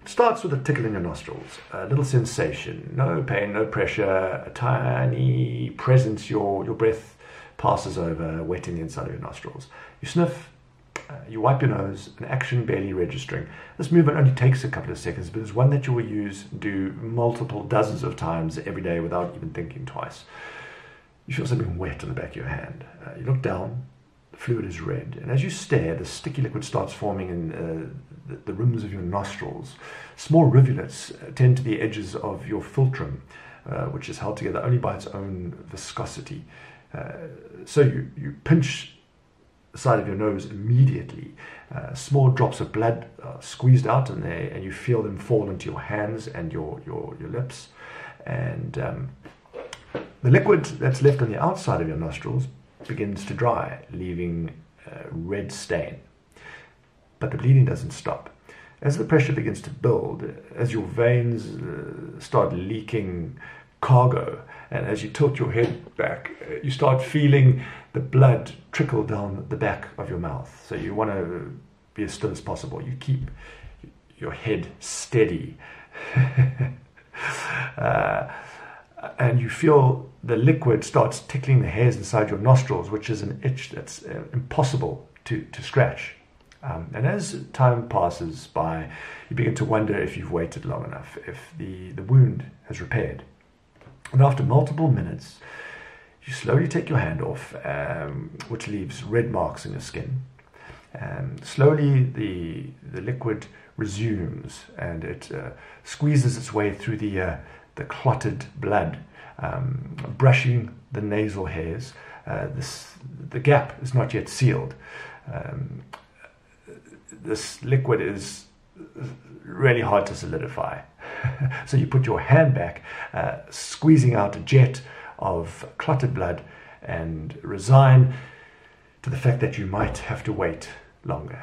Starts with a tickle in your nostrils, a little sensation, no pain, no pressure, a tiny presence. Your breath passes over, wetting the inside of your nostrils. You sniff, you wipe your nose, an action barely registering. This movement only takes a couple of seconds, but it's one that you will do multiple dozens of times every day without even thinking twice. You feel something wet on the back of your hand. You look down, the fluid is red, and as you stare, the sticky liquid starts forming in the rims of your nostrils. Small rivulets tend to the edges of your philtrum, which is held together only by its own viscosity. So you pinch the side of your nose immediately. Small drops of blood are squeezed out in there, and you feel them fall into your hands and your lips. And the liquid that's left on the outside of your nostrils begins to dry, leaving a red stain. But the bleeding doesn't stop. As the pressure begins to build, as your veins start leaking cargo, and as you tilt your head back, you start feeling the blood trickle down the back of your mouth. So you want to be as still as possible. You keep your head steady. And you feel the liquid starts tickling the hairs inside your nostrils, which is an itch that's impossible to scratch. And as time passes by, you begin to wonder if you've waited long enough, if the wound has repaired. And after multiple minutes, you slowly take your hand off, which leaves red marks in your skin. Slowly, the liquid resumes, and it squeezes its way through the clotted blood, brushing the nasal hairs. The gap is not yet sealed. This liquid is really hard to solidify. So you put your hand back, squeezing out a jet of clotted blood, and resign to the fact that you might have to wait longer.